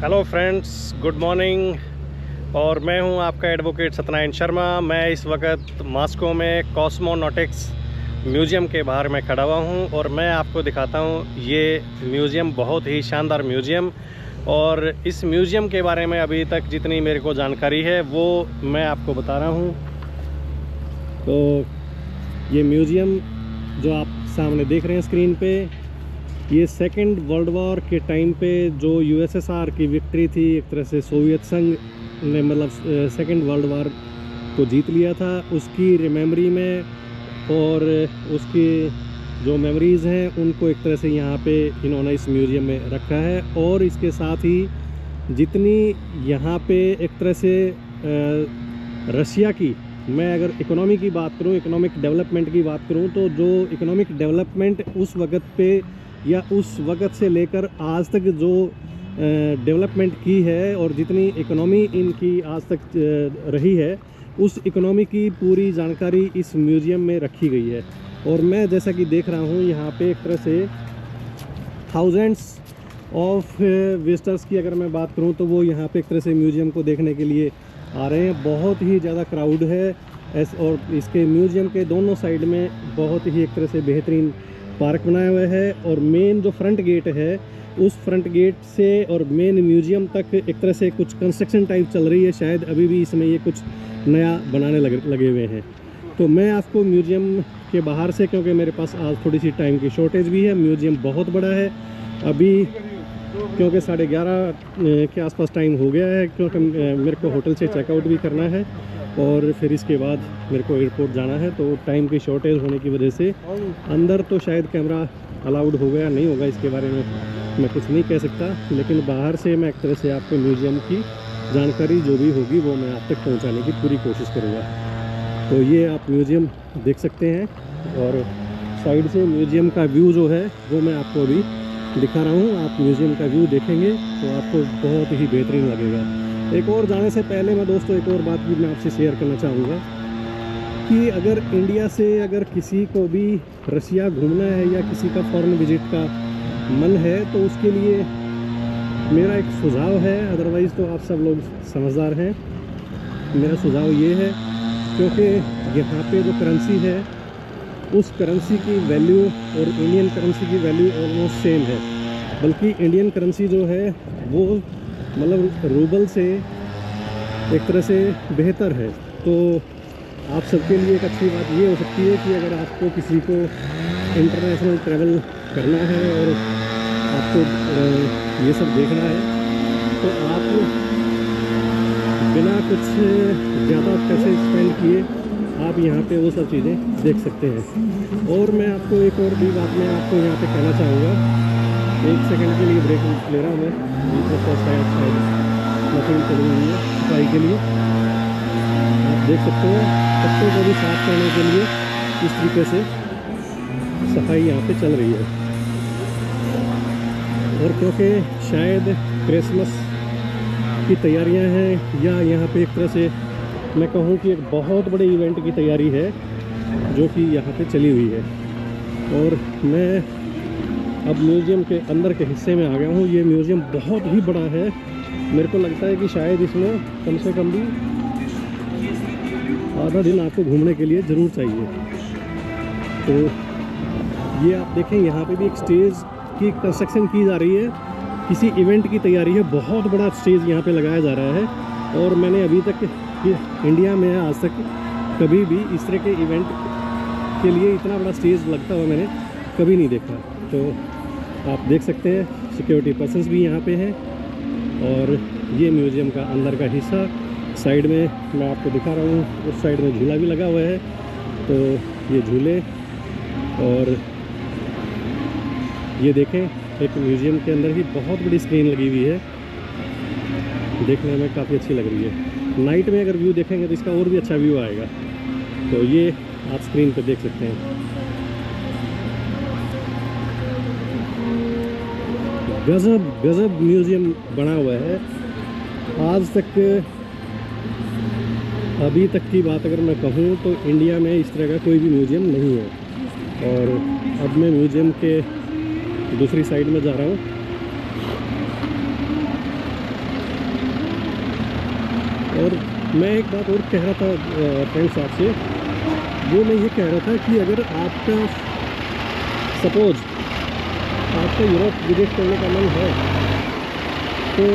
Hello friends, good morning. और मैं हूं आपका एडवोकेट सत्यनारायण शर्मा। मैं इस वक्त मॉस्को में कॉस्मोनॉटिक्स म्यूज़ियम के बाहर में खड़ा हुआ हूं और मैं आपको दिखाता हूं ये म्यूज़ियम बहुत ही शानदार म्यूज़ियम। और इस म्यूज़ियम के बारे में अभी तक जितनी मेरे को जानकारी है वो मैं आपको बता रहा हूं। तो ये म्यूज़ियम जो आप सामने देख रहे हैं स्क्रीन पे, ये सेकेंड वर्ल्ड वॉर के टाइम पे जो यूएसएसआर की विक्ट्री थी, एक तरह से सोवियत संघ ने मतलब सेकेंड वर्ल्ड वॉर को जीत लिया था, उसकी रिमेमरी में और उसकी जो मेमोरीज़ हैं उनको एक तरह से यहाँ पे इन्होंने इस म्यूज़ियम में रखा है। और इसके साथ ही जितनी यहाँ पे एक तरह से रशिया की, मैं अगर इकोनॉमी की बात करूँ, इकोनॉमिक डेवलपमेंट की बात करूँ, तो जो इकोनॉमिक डेवलपमेंट उस वक्त पे या उस वक़्त से लेकर आज तक जो डेवलपमेंट की है और जितनी इकोनॉमी इनकी आज तक रही है, उस इकोनॉमी की पूरी जानकारी इस म्यूज़ियम में रखी गई है। और मैं जैसा कि देख रहा हूँ यहाँ पे एक तरह से थाउजेंड्स ऑफ विजिटर्स की अगर मैं बात करूँ तो वो यहाँ पे एक तरह से म्यूज़ियम को देखने के लिए आ रहे हैं। बहुत ही ज़्यादा क्राउड है और इसके म्यूज़ियम के दोनों साइड में बहुत ही एक तरह से बेहतरीन पार्क बनाया हुआ है। और मेन जो फ्रंट गेट है, उस फ्रंट गेट से और मेन म्यूज़ियम तक एक तरह से कुछ कंस्ट्रक्शन टाइप चल रही है, शायद अभी भी इसमें ये कुछ नया बनाने लगे हुए हैं। तो मैं आपको म्यूज़ियम के बाहर से, क्योंकि मेरे पास आज थोड़ी सी टाइम की शॉर्टेज भी है, म्यूज़ियम बहुत बड़ा है अभी, क्योंकि 11:30 के आसपास टाइम हो गया है, क्योंकि मेरे को होटल से चेकआउट भी करना है और फिर इसके बाद मेरे को एयरपोर्ट जाना है। तो टाइम की शॉर्टेज होने की वजह से अंदर तो शायद कैमरा अलाउड होगा या नहीं होगा, इसके बारे में मैं कुछ नहीं कह सकता, लेकिन बाहर से मैं एक तरह से आपको म्यूज़ियम की जानकारी जो भी होगी वो मैं आप तक पहुंचाने की पूरी कोशिश करूंगा। तो ये आप म्यूज़ियम देख सकते हैं और साइड से म्यूज़ियम का व्यू जो है वो मैं आपको अभी दिखा रहा हूँ। आप म्यूज़ियम का व्यू देखेंगे तो आपको बहुत ही बेहतरीन लगेगा। एक और जाने से पहले मैं दोस्तों एक और बात भी मैं आपसे शेयर करना चाहूँगा कि अगर इंडिया से अगर किसी को भी रशिया घूमना है या किसी का फॉरेन विजिट का मन है तो उसके लिए मेरा एक सुझाव है, अदरवाइज़ तो आप सब लोग समझदार हैं। मेरा सुझाव ये है, क्योंकि यहाँ पे जो करेंसी है उस करेंसी की वैल्यू और इंडियन करेंसी की वैल्यू ऑलमोस्ट सेम है, बल्कि इंडियन करेंसी जो है वो मतलब रूबल से एक तरह से बेहतर है। तो आप सबके लिए एक अच्छी बात ये हो सकती है कि अगर आपको किसी को इंटरनेशनल ट्रैवल करना है और आपको ये सब देखना है तो आप बिना कुछ ज़्यादा पैसे स्पेंड किए आप यहाँ पे वो सब चीज़ें देख सकते हैं। और मैं आपको एक और भी बात मैं आपको यहाँ पे कहना चाहूँगा, एक सेकंड के लिए ब्रेक ले रहा हूँ मैं, शायद मशीन चल रही है सफाई के लिए। आप देख सकते हैं कपड़ों को भी साफ करने के लिए इस तरीके से सफाई यहाँ पे चल रही है। और क्योंकि शायद क्रिसमस की तैयारियां हैं या यहाँ पे एक तरह से मैं कहूँ कि एक बहुत बड़े इवेंट की तैयारी है जो कि यहाँ पे चली हुई है। और मैं अब म्यूज़ियम के अंदर के हिस्से में आ गया हूँ। ये म्यूज़ियम बहुत ही बड़ा है, मेरे को लगता है कि शायद इसमें कम से कम भी आधा दिन आपको घूमने के लिए ज़रूर चाहिए। तो ये आप देखें, यहाँ पे भी एक स्टेज की कंस्ट्रक्शन की जा रही है, किसी इवेंट की तैयारी है। बहुत बड़ा स्टेज यहाँ पे लगाया जा रहा है और मैंने अभी तक इंडिया में आज तक कभी भी इस तरह के इवेंट के लिए इतना बड़ा स्टेज लगता हुआ मैंने कभी नहीं देखा। तो आप देख सकते हैं सिक्योरिटी पर्सन्स भी यहाँ पे हैं। और ये म्यूज़ियम का अंदर का हिस्सा, साइड में मैं आपको दिखा रहा हूँ, उस साइड में झूला भी लगा हुआ है। तो ये झूले, और ये देखें एक म्यूज़ियम के अंदर ही बहुत बड़ी स्क्रीन लगी हुई है, देखने में काफ़ी अच्छी लग रही है। नाइट में अगर व्यू देखेंगे तो इसका और भी अच्छा व्यू आएगा। तो ये आप स्क्रीन पर देख सकते हैं। गजब म्यूज़ियम बना हुआ है। आज तक अभी तक की बात अगर मैं कहूँ तो इंडिया में इस तरह का कोई भी म्यूज़ियम नहीं है। और अब मैं म्यूज़ियम के दूसरी साइड में जा रहा हूँ। मैं एक बात और कह रहा था फ्रेंड्स आपसे, वो मैं ये कह रहा था कि अगर आपका सपोज आपको यूरोप विजिट करने का मन है तो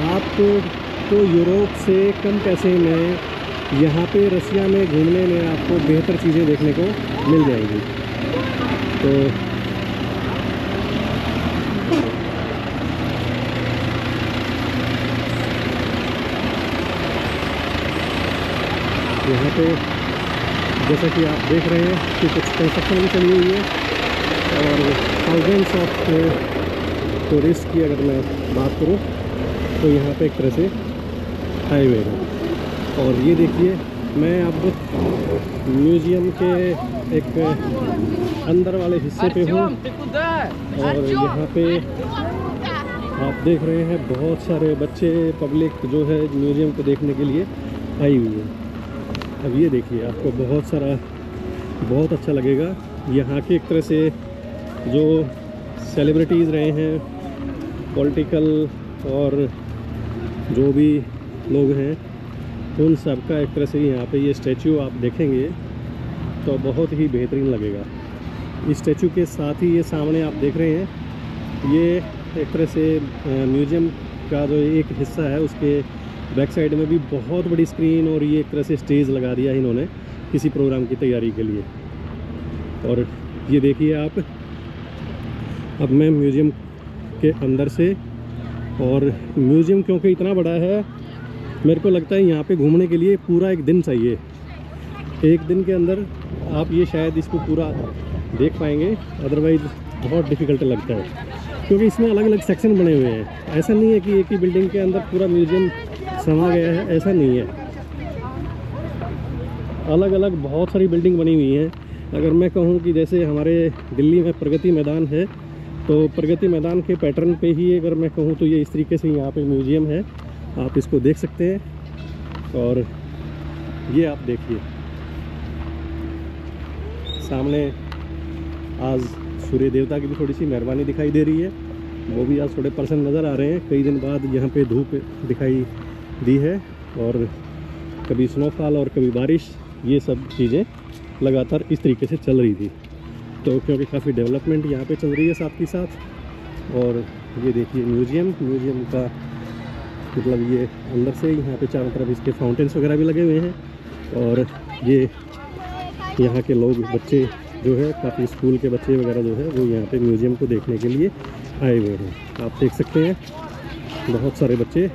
आपको यूरोप से कम पैसे में यहाँ पे रसिया में घूमने में आपको बेहतर चीज़ें देखने को मिल जाएंगी। तो यहाँ पे जैसा कि आप देख रहे हैं कि कुछ कंस्ट्रक्शन भी चली हुई है और थाउजेंड्स ऑफ टूरिस्ट की अगर मैं बात करूँ तो यहाँ पे एक तरह से हाईवे है। और ये देखिए, मैं अब म्यूज़ियम के एक अंदर वाले हिस्से पे हूँ और यहाँ पे आप देख रहे हैं बहुत सारे बच्चे, पब्लिक जो है म्यूज़ियम को देखने के लिए आई हुई है। अब ये देखिए, आपको बहुत अच्छा लगेगा। यहाँ के एक तरह से जो सेलिब्रिटीज़ रहे हैं, पॉलिटिकल और जो भी लोग हैं, उन सब का एक तरह से यहाँ पे ये स्टैचू आप देखेंगे तो बहुत ही बेहतरीन लगेगा। इस स्टैचू के साथ ही ये सामने आप देख रहे हैं, ये एक तरह से म्यूज़ियम का जो एक हिस्सा है उसके बैक साइड में भी बहुत बड़ी स्क्रीन और ये एक तरह से स्टेज लगा दिया है इन्होंने किसी प्रोग्राम की तैयारी के लिए। और ये देखिए आप, अब मैं म्यूज़ियम के अंदर से, और म्यूज़ियम क्योंकि इतना बड़ा है, मेरे को लगता है यहाँ पे घूमने के लिए पूरा एक दिन चाहिए। एक दिन के अंदर आप ये शायद इसको पूरा देख पाएंगे, अदरवाइज़ बहुत डिफ़िकल्ट लगता है क्योंकि इसमें अलग अलग सेक्शन बने हुए हैं। ऐसा नहीं है कि एक ही बिल्डिंग के अंदर पूरा म्यूज़ियम समा गया है, ऐसा नहीं है। अलग अलग बहुत सारी बिल्डिंग बनी हुई हैं। अगर मैं कहूँ कि जैसे हमारे दिल्ली में प्रगति मैदान है, तो प्रगति मैदान के पैटर्न पे ही अगर मैं कहूँ तो ये इस तरीके से यहाँ पे म्यूज़ियम है, आप इसको देख सकते हैं। और ये आप देखिए सामने आज सूर्य देवता की भी थोड़ी सी मेहरबानी दिखाई दे रही है, वो भी आज थोड़े पर्सन नज़र आ रहे हैं। कई दिन बाद यहाँ पे धूप दिखाई दी है और कभी स्नोफॉल और कभी बारिश, ये सब चीज़ें लगातार इस तरीके से चल रही थी। तो क्योंकि काफ़ी डेवलपमेंट यहाँ पे चल रही है साथ के साथ। और ये देखिए म्यूज़ियम का मतलब ये अंदर से यहाँ पे चारों तरफ इसके फाउंटेन्स वगैरह भी लगे हुए हैं। और ये यहाँ के लोग, बच्चे जो है, काफ़ी स्कूल के बच्चे वगैरह जो है वो यहाँ पे म्यूज़ियम को देखने के लिए आए हुए हैं। आप देख सकते हैं बहुत सारे बच्चे।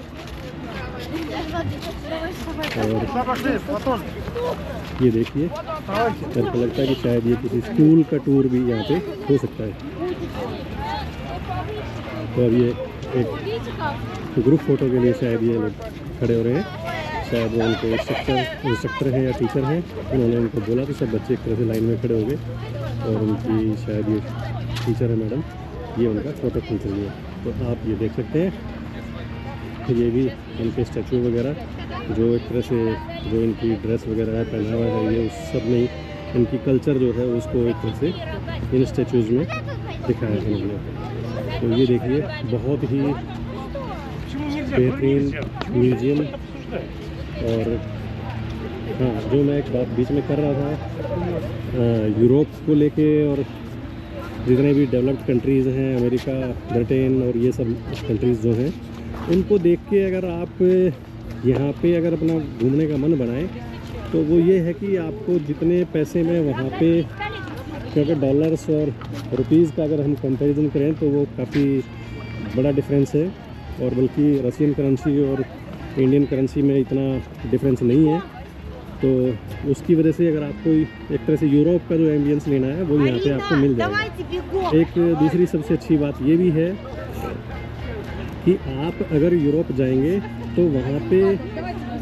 और ये देखिए, मेरे को लगता है कि शायद ये किसी स्कूल का टूर भी यहाँ पे हो सकता है। तो अब ये एक ग्रुप फ़ोटो के लिए शायद ये लोग खड़े हो रहे हैं। शायद वो उनके इंस्ट्रक्टर हैं या टीचर हैं, उन्होंने उनको बोला तो सब बच्चे एक तरह से लाइन में खड़े हो गए और उनकी शायद ये टीचर है मैडम, ये उनका फ़ोटो खींच रही है। तो आप ये देख सकते हैं, ये भी इनके स्टैचू वगैरह जो एक तरह से जो इनकी ड्रेस वगैरह है, पहनावा है, ये उस सब में इनकी कल्चर जो है उसको एक तरह से इन स्टैचूज़ में दिखाया है इन्होंने। तो ये देखिए, बहुत ही बेहतरीन म्यूज़ियम। और हाँ, जो मैं एक बात बीच में कर रहा था यूरोप को लेके, और जितने भी डेवलप्ड कंट्रीज़ हैं, अमेरिका, ब्रिटेन और ये सब कंट्रीज़ जो हैं, उनको देख के अगर आप यहाँ पे अगर अपना घूमने का मन बनाएं तो वो ये है कि आपको जितने पैसे में वहाँ पे, क्योंकि डॉलर्स और रुपीज़ का अगर हम कंपैरिजन करें तो वो काफ़ी बड़ा डिफरेंस है। और बल्कि रशियन करेंसी और इंडियन करेंसी में इतना डिफरेंस नहीं है। तो उसकी वजह से अगर आपको एक तरह से यूरोप का जो एम्बियंस लेना है वो यहाँ पे आपको मिल जाएगा। एक दूसरी सबसे अच्छी बात ये भी है कि आप अगर यूरोप जाएंगे तो वहाँ पे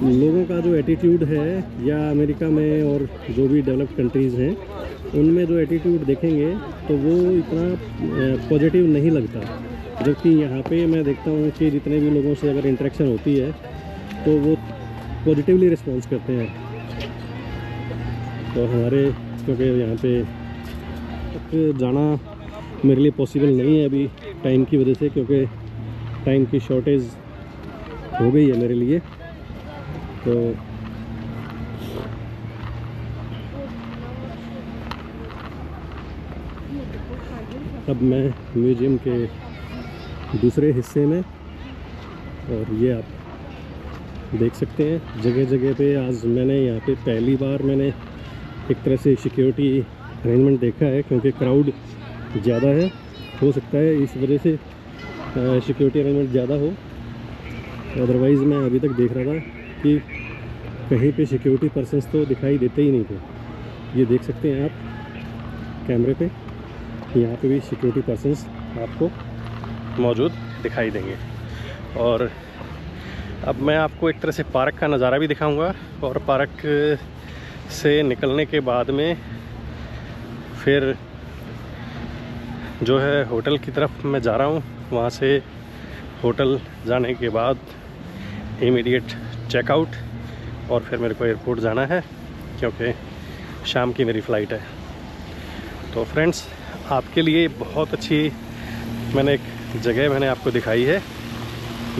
लोगों का जो एटीट्यूड है, या अमेरिका में और जो भी डेवलप्ड कंट्रीज़ हैं उनमें जो एटीट्यूड देखेंगे तो वो इतना पॉजिटिव नहीं लगता। जबकि यहाँ पे मैं देखता हूँ कि जितने भी लोगों से अगर इंटरेक्शन होती है तो वो पॉजिटिवली रिस्पॉन्स करते हैं। तो हमारे, क्योंकि यहाँ पे जाना मेरे लिए पॉसिबल नहीं है अभी टाइम की वजह से, क्योंकि टाइम की शॉर्टेज हो गई है मेरे लिए। तो अब मैं म्यूज़ियम के दूसरे हिस्से में, और ये आप देख सकते हैं जगह जगह पे आज मैंने यहाँ पे पहली बार मैंने एक तरह से सिक्योरिटी अरेंजमेंट देखा है, क्योंकि क्राउड ज़्यादा है। हो सकता है इस वजह से सिक्योरिटी अरेंजमेंट ज़्यादा हो, अदरवाइज़ मैं अभी तक देख रहा था कि कहीं पे सिक्योरिटी पर्सन्स तो दिखाई देते ही नहीं थे। ये देख सकते हैं आप कैमरे पे, यहाँ पे भी सिक्योरिटी पर्सन्स आपको मौजूद दिखाई देंगे। और अब मैं आपको एक तरह से पार्क का नज़ारा भी दिखाऊंगा, और पार्क से निकलने के बाद में फिर जो है होटल की तरफ मैं जा रहा हूँ। वहाँ से होटल जाने के बाद इमीडिएट चेकआउट, और फिर मेरे को एयरपोर्ट जाना है क्योंकि शाम की मेरी फ़्लाइट है। तो फ्रेंड्स, आपके लिए बहुत अच्छी एक जगह मैंने आपको दिखाई है।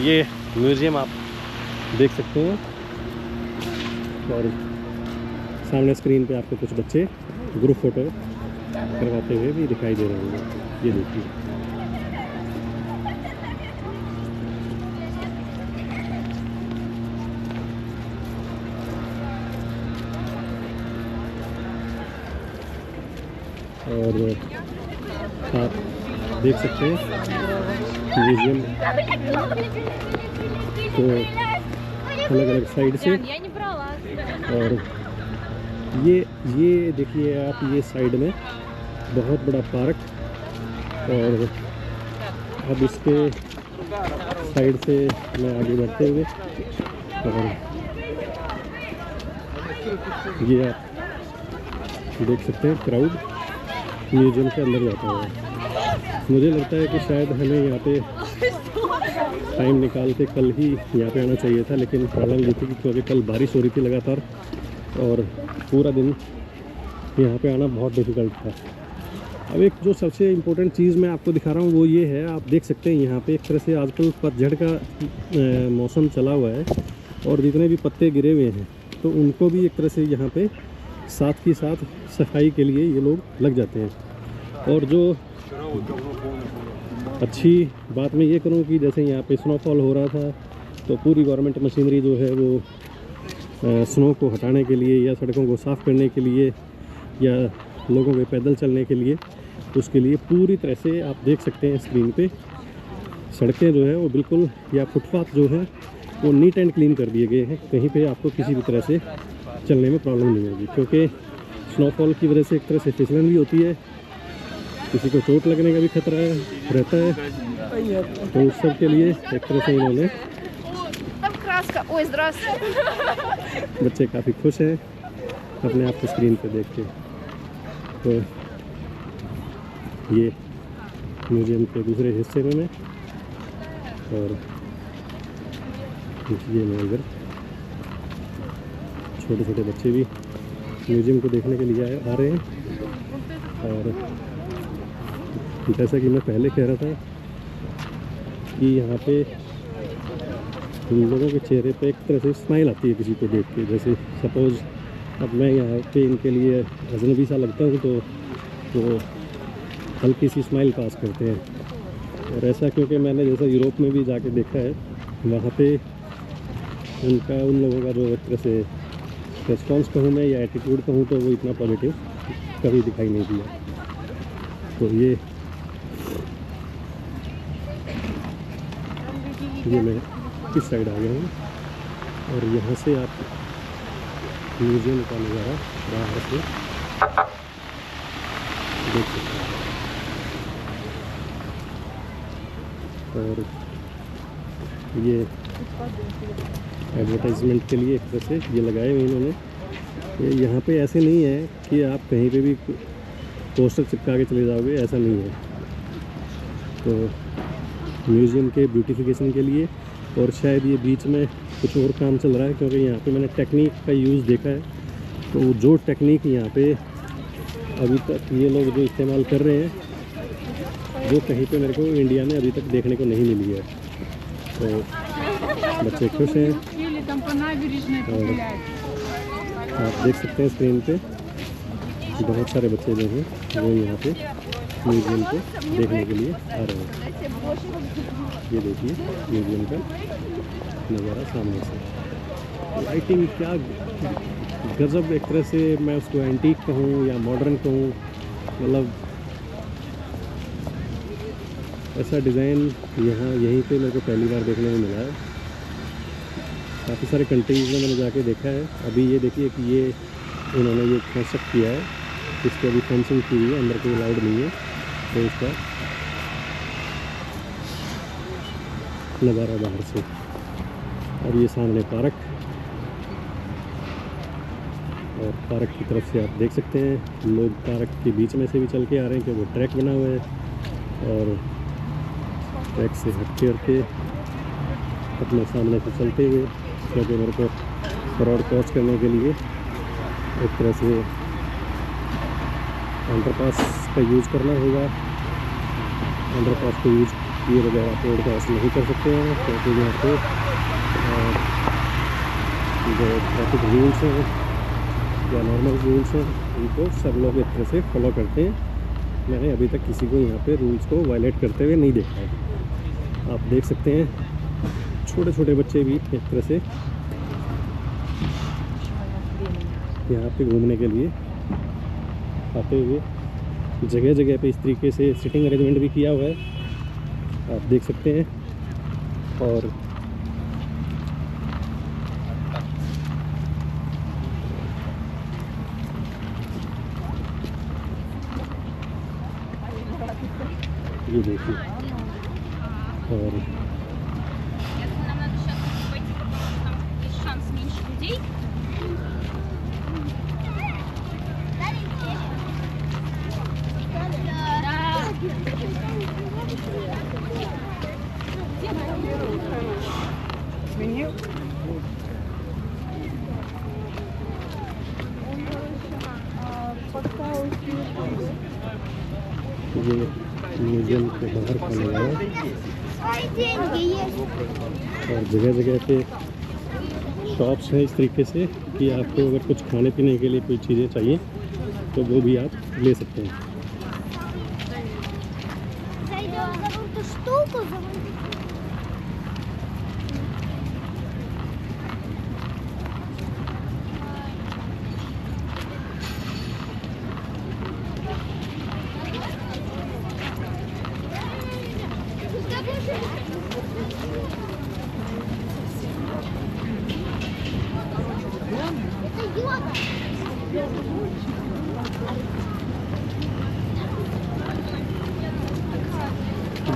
ये म्यूज़ियम आप देख सकते हैं, और सामने स्क्रीन पे आपको कुछ बच्चे ग्रुप फ़ोटो करवाते हुए भी दिखाई दे रहे होंगे। ये देखिए, और आप देख सकते हैं म्यूज़ियम तो अलग अलग साइड से। और ये देखिए आप, ये साइड में बहुत बड़ा पार्क, और अब इसके साइड से मैं आगे बढ़ते हुए, और ये आप देख सकते हैं क्राउड म्यूज़ियम के अंदर जाता है। मुझे लगता है कि शायद हमें यहाँ पे टाइम निकाल के कल ही यहाँ पे आना चाहिए था, लेकिन प्रॉब्लम ये थी कि क्योंकि कल बारिश हो रही थी लगातार, और पूरा दिन यहाँ पे आना बहुत डिफ़िकल्ट था। अब एक जो सबसे इम्पोर्टेंट चीज़ मैं आपको दिखा रहा हूँ वो ये है, आप देख सकते हैं यहाँ पे एक तरह से आजकल पतझड़ का मौसम चला हुआ है, और जितने भी पत्ते गिरे हुए हैं तो उनको भी एक तरह से यहाँ पे साथ ही साथ सफाई के लिए ये लोग लग जाते हैं। और जो अच्छी बात मैं ये करूँ कि जैसे यहाँ पे स्नोफॉल हो रहा था, तो पूरी गवर्नमेंट मशीनरी जो है वो स्नो को हटाने के लिए, या सड़कों को साफ़ करने के लिए, या लोगों के पैदल चलने के लिए, उसके लिए पूरी तरह से आप देख सकते हैं स्क्रीन पे सड़कें जो है वो बिल्कुल, या फुटपाथ जो है वो नीट एंड क्लीन कर दिए गए हैं। कहीं पे आपको किसी भी तरह से चलने में प्रॉब्लम नहीं होगी, क्योंकि स्नोफॉल की वजह से एक तरह से फिसलन भी होती है, किसी को चोट लगने का भी खतरा रहता है। तो उस सब के लिए एक तरह से इन्होंने, बच्चे काफ़ी खुश हैं अपने आप को स्क्रीन पे देख के। तो ये म्यूज़ियम के दूसरे हिस्से में मैं, और ये मैं इधर छोटे छोटे बच्चे भी म्यूज़ियम को देखने के लिए आ रहे हैं। और जैसा कि मैं पहले कह रहा था कि यहाँ पे लोगों के चेहरे पे एक तरह से स्माइल आती है किसी को देख के। जैसे सपोज़ अब मैं यहाँ पे इनके लिए अजनबी सा लगता हूँ तो वो हल्की सी स्माइल पास करते हैं। और ऐसा क्योंकि मैंने जैसा यूरोप में भी जाके देखा है, वहाँ पे उन लोगों का जो एक तरह से रिस्पॉन्स कहूँ मैं या एटीट्यूड कहूँ तो वो इतना पॉजिटिव कभी दिखाई नहीं दिया। तो ये मैं इस साइड आ गया हूँ, और यहाँ से आप म्यूज़ियम का नज़ारा बाहर से देख सकते हैं। और ये एडवर्टाइजमेंट के लिए एक तरह से ये लगाए हुए इन्होंने। ये यहाँ पे ऐसे नहीं है कि आप कहीं पे भी पोस्टर चिपका के चले जाओगे, ऐसा नहीं है। तो म्यूज़ियम के ब्यूटिफिकेशन के लिए, और शायद ये बीच में कुछ और काम चल रहा है, क्योंकि यहाँ पे मैंने टेक्निक का यूज़ देखा है। तो जो टेक्निक यहाँ पे अभी तक ये लोग जो इस्तेमाल कर रहे हैं, वो कहीं पे मेरे को इंडिया में अभी तक देखने को नहीं मिली है। तो बच्चे खुश हैं, और आप देख सकते हैं स्क्रीन पे बहुत सारे बच्चे जो हैं वो यहाँ पे म्यूज़ियम को देखने के लिए आ रहे हैं। ये देखिए म्यूज़ियम का नज़ारा सामने से। लाइटिंग क्या गज़ब, एक तरह से मैं उसको एंटीक कहूँ या मॉडर्न कहूँ, मतलब ऐसा डिज़ाइन यहाँ यहीं पे मेरे को पहली बार देखने में मिला है। काफ़ी सारे कंट्रीज़ में मैंने जाके देखा है। अभी ये देखिए कि ये इन्होंने ये कंस्ट्रक्ट किया है, इस पर अभी फेंसिंग की हुई है, अंदर कोई अलाउड नहीं है। तो इसका नज़ारा बाहर से, और ये सामने पार्क, और पार्क की तरफ से आप देख सकते हैं लोग पार्क के बीच में से भी चल के आ रहे हैं क्योंकि ट्रैक बना हुआ है, और ट्रैक से हट के अपने सामने से चलते हुए, क्योंकि मेरे को रोड क्रॉस करने के लिए एक तरह से अंडरपास का यूज़ करना होगा। अंडरपास को यूज़ किए बगैर आप रोड क्रॉस नहीं कर सकते हैं, क्योंकि यहाँ पे जो ट्रैफिक रूल्स हैं या नॉर्मल रूल्स हैं उनको सब लोग एक तरह से फॉलो करते हैं। मैंने अभी तक किसी को यहाँ पे रूल्स को वायलेट करते हुए नहीं देखा है। आप देख सकते हैं छोटे छोटे बच्चे भी एक तरह से यहाँ पे घूमने के लिए आते हुए, जगह जगह पे इस तरीके से सिटिंग अरेंजमेंट भी किया हुआ है, आप देख सकते हैं। और ये देखिए, और ये म्यूज़ियम के बाहर का नज़ारा, और जगह जगह पे शॉप्स हैं इस तरीके से कि आपको अगर कुछ खाने पीने के लिए कोई चीज़ें चाहिए तो वो भी आप ले सकते हैं।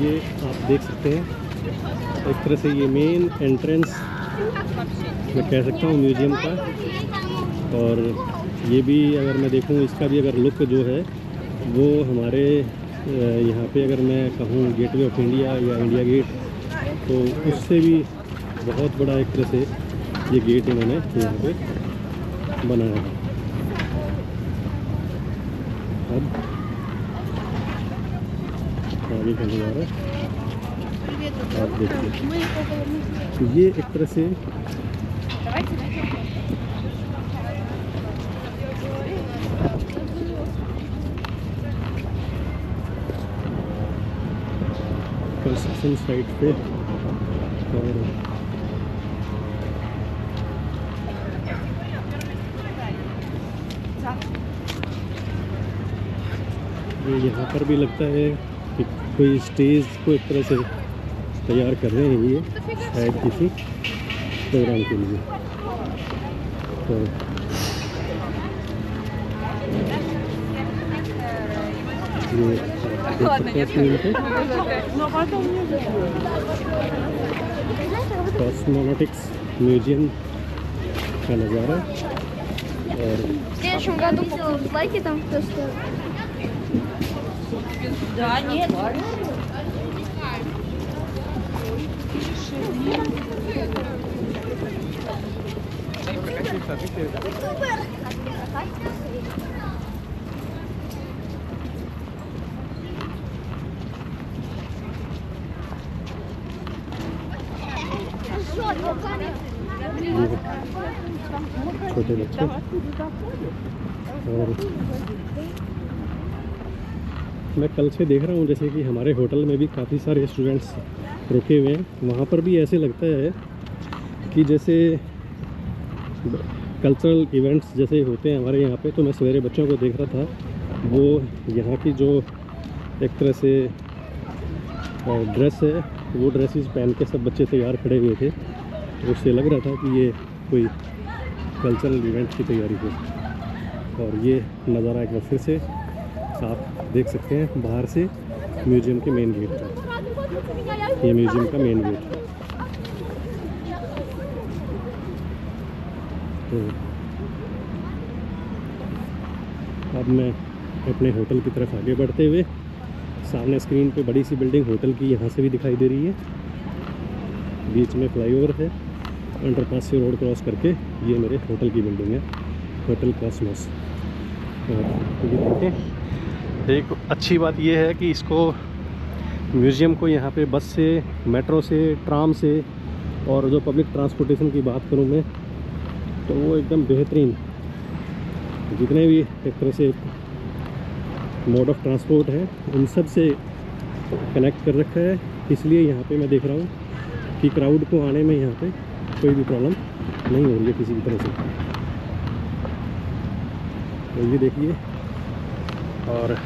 ये आप देख सकते हैं एक तरह से ये मेन एंट्रेंस मैं कह सकता हूँ म्यूज़ियम का। और ये भी अगर मैं देखूँ इसका भी अगर लुक जो है वो हमारे यहाँ पे अगर मैं कहूँ गेटवे ऑफ इंडिया या इंडिया गेट, तो उससे भी बहुत बड़ा एक तरह से ये गेट इन्होंने यहाँ पे बनाया है। अब आगे का नज़ारा आप देखिए, ये एक तरह से कंस्ट्रक्शन साइट पे, और ये यहाँ पर भी लगता है कि कोई स्टेज को एक तरह से तैयार कर रहे हैं, ये शायद किसी प्रोग्राम के लिए। तो ये देख सकते हैं कॉस्मोनॉटिक्स म्यूज़ियम का नज़ारा। और В следующем году будут лайки там то, что... Да, нет. छोटे बच्चे, और मैं कल से देख रहा हूँ जैसे कि हमारे होटल में भी काफ़ी सारे स्टूडेंट्स रुके हुए हैं, वहाँ पर भी ऐसे लगता है कि जैसे कल्चरल इवेंट्स जैसे होते हैं हमारे यहाँ पे। तो मैं सवेरे बच्चों को देख रहा था, वो यहाँ की जो एक तरह से ड्रेस है वो ड्रेसेस पहन के सब बच्चे तैयार खड़े हुए थे। तो उससे लग रहा था कि ये कोई कल्चरल इवेंट की तैयारी हो। और ये नज़ारा एक बार फिर से आप देख सकते हैं बाहर से म्यूज़ियम के मेन गेट का। ये म्यूज़ियम का मेन गेट है। तो अब मैं अपने होटल की तरफ आगे बढ़ते हुए, सामने स्क्रीन पे बड़ी सी बिल्डिंग होटल की यहाँ से भी दिखाई दे रही है। बीच में फ्लाईओवर है, अंडरपास से रोड क्रॉस करके ये मेरे होटल की बिल्डिंग है, होटल कॉस्मोस। और ये देखें, एक अच्छी बात ये है कि इसको म्यूज़ियम को यहाँ पे बस से, मेट्रो से, ट्राम से, और जो पब्लिक ट्रांसपोर्टेशन की बात करूँ मैं तो वो एकदम बेहतरीन, जितने भी एक तरह से मोड ऑफ ट्रांसपोर्ट है उन सब से कनेक्ट कर रखा है। इसलिए यहाँ पे मैं देख रहा हूँ कि क्राउड को आने में यहाँ पे कोई भी प्रॉब्लम नहीं हो रही है किसी भी तरह से। तो ये देखिए, और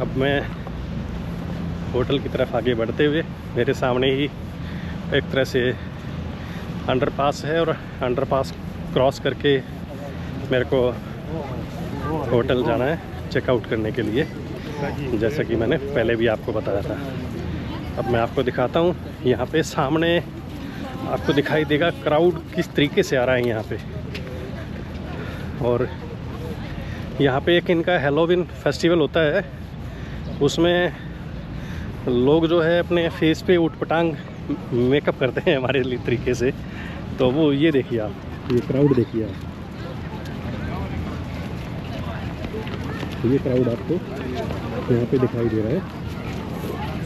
अब मैं होटल की तरफ आगे बढ़ते हुए, मेरे सामने ही एक तरह से अंडरपास है, और अंडरपास क्रॉस करके मेरे को होटल जाना है चेकआउट करने के लिए, जैसा कि मैंने पहले भी आपको बताया था। अब मैं आपको दिखाता हूँ, यहाँ पे सामने आपको दिखाई देगा क्राउड किस तरीके से आ रहा है यहाँ पे। और यहाँ पे एक इनका हैलोवीन फेस्टिवल होता है, उसमें लोग जो है अपने फेस पे ऊटपटांग मेकअप करते हैं हमारे लिए तरीके से। तो वो ये देखिए आप, ये क्राउड देखिए आप, ये क्राउड आपको यहाँ पे दिखाई दे रहा है।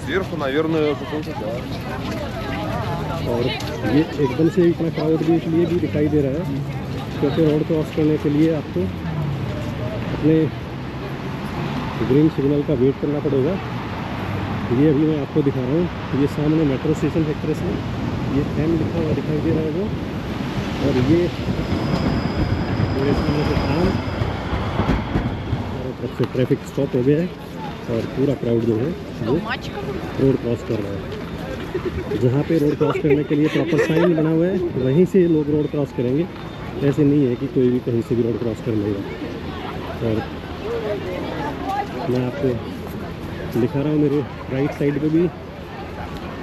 Сверху, наверное, какой-то, да. और ये एकदम से इतना क्राउड भी इसलिए भी दिखाई दे रहा है क्योंकि रोड क्रॉस करने के लिए आपको अपने ग्रीन सिग्नल का वेट करना पड़ेगा। ये अभी मैं आपको दिखा रहा हूँ, ये सामने मेट्रो स्टेशन एक तरह से ये M लिखा हुआ दिखाई दे रहा है वो, और ये मेरे सामने से ट्राम, और तरफ से ट्रैफिक स्टॉप हो गया है और पूरा क्राउड जो है वो रोड क्रॉस कर रहा है। जहाँ पे रोड क्रॉस करने के लिए प्रॉपर साइन बना हुआ है वहीं से लोग रोड क्रॉस करेंगे, ऐसे नहीं है कि कोई भी कहीं से भी रोड क्रॉस कर लेगा। और मैं आपको दिखा रहा हूँ, मेरे राइट साइड पे भी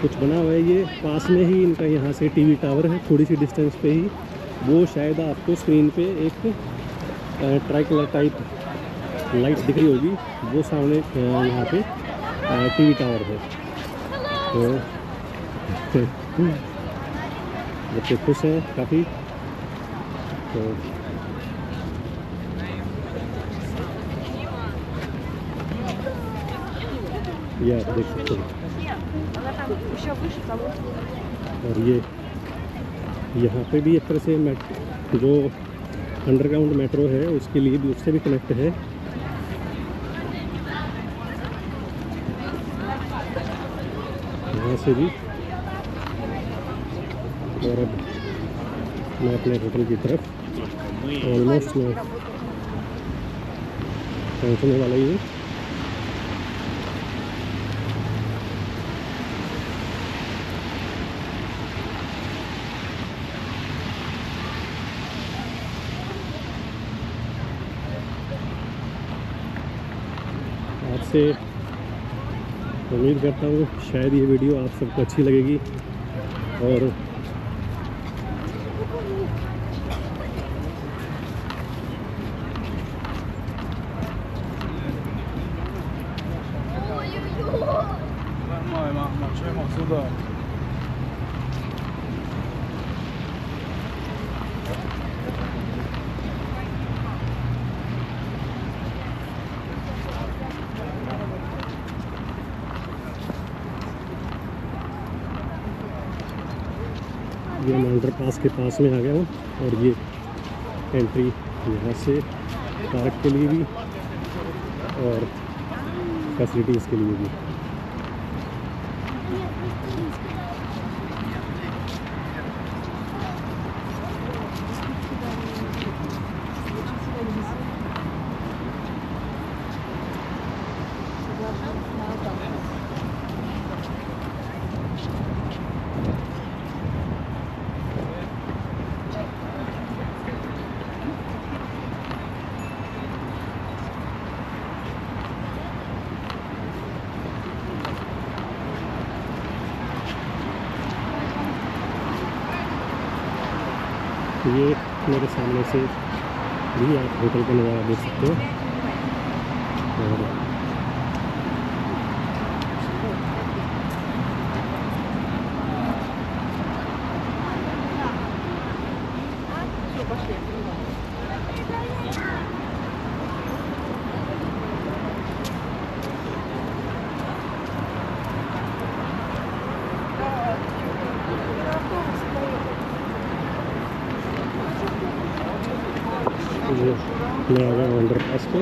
कुछ बना हुआ है, ये पास में ही इनका यहाँ से टीवी टावर है, थोड़ी सी डिस्टेंस पे ही। वो शायद आपको स्क्रीन पे एक ट्राई कलर टाइप लाइट दिख रही होगी, वो सामने यहाँ पे टीवी टावर है। तो बच्चे खुश हैं काफ़ी। तो ये आप देख सकते हैं। और ये यहाँ पे भी एक तरह से जो अंडरग्राउंड मेट्रो है उसके लिए भी, उससे भी कनेक्ट है। यहाँ से भी। और अब मैं अपने होटल की तरफ ऑलमोस्ट मैं पहुँचने वाला ही हूँ। आपसे उम्मीद करता हूँ शायद ये वीडियो आप सबको अच्छी लगेगी। और ये मैं अंडरपास के पास में आ गया हूँ, और ये एंट्री यहाँ से पार्क के लिए भी, और फैसिलिटीज़ के लिए भी। ये मेरे सामने से भी आप होटल का नज़ारा देख सकते हो। और ये मैं आ गया अंडर पास पे,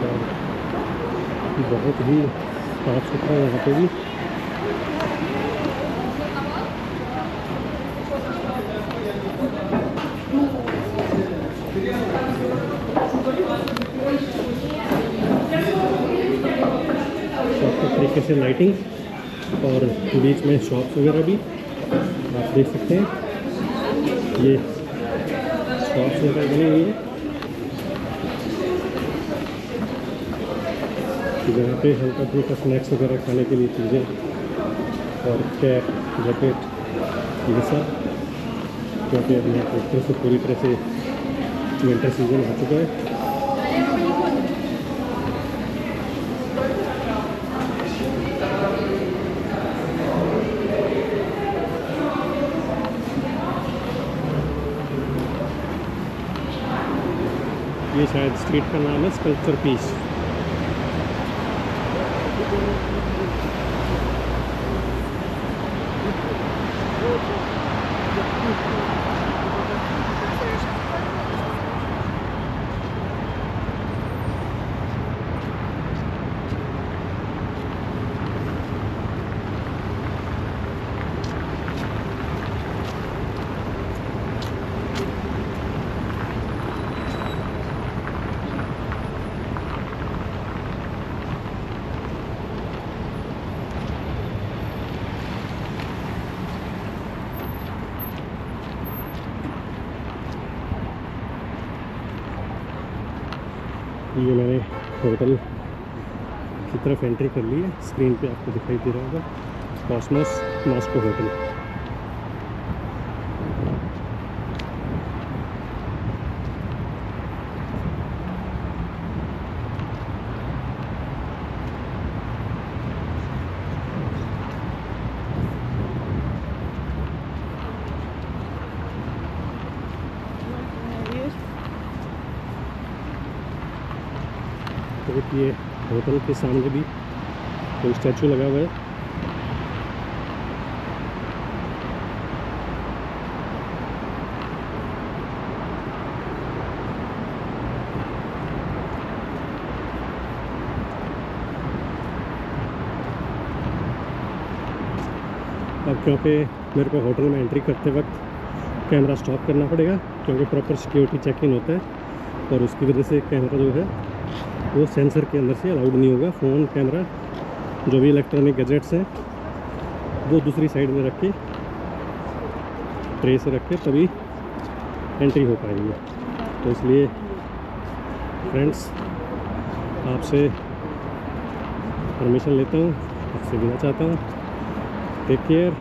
और बहुत ही साफ सुथरा यहाँ पे भी। प्रॉपर तरीके से लाइटिंग, और बीच में शॉप्स वगैरह भी आप देख सकते हैं। ये शॉप्स वगैरह बनी हुई है जहाँ पे हल्का फुल्का स्नैक्स वगैरह खाने के लिए चीज़ें, और कैप, जैकेट, ये सब, क्योंकि अभी यहाँ एक तरह से पूरी तरह से विंटर सीजन आ चुका है। ये शायद स्ट्रीट का नाम है स्कल्पचर पीस। ये मैंने होटल की तरफ एंट्री कर ली है। स्क्रीन पे आपको दिखाई दे रहा होगा कॉस्मोस मॉस्को होटल। तो ये होटल के सामने भी कोई स्टैचू लगा हुआ है। अब क्योंकि मेरे को होटल में एंट्री करते वक्त कैमरा स्टॉप करना पड़ेगा, क्योंकि प्रॉपर सिक्योरिटी चेक इन होता है, और उसकी वजह से कैमरा जो है वो सेंसर के अंदर से अलाउड नहीं होगा। फ़ोन, कैमरा, जो भी इलेक्ट्रॉनिक गैजेट्स हैं वो दूसरी साइड में रख के, ट्रे से रख के तभी एंट्री हो पाएगी। तो इसलिए फ्रेंड्स आपसे परमिशन लेता हूँ, आपसे मिलना चाहता हूँ। Take care.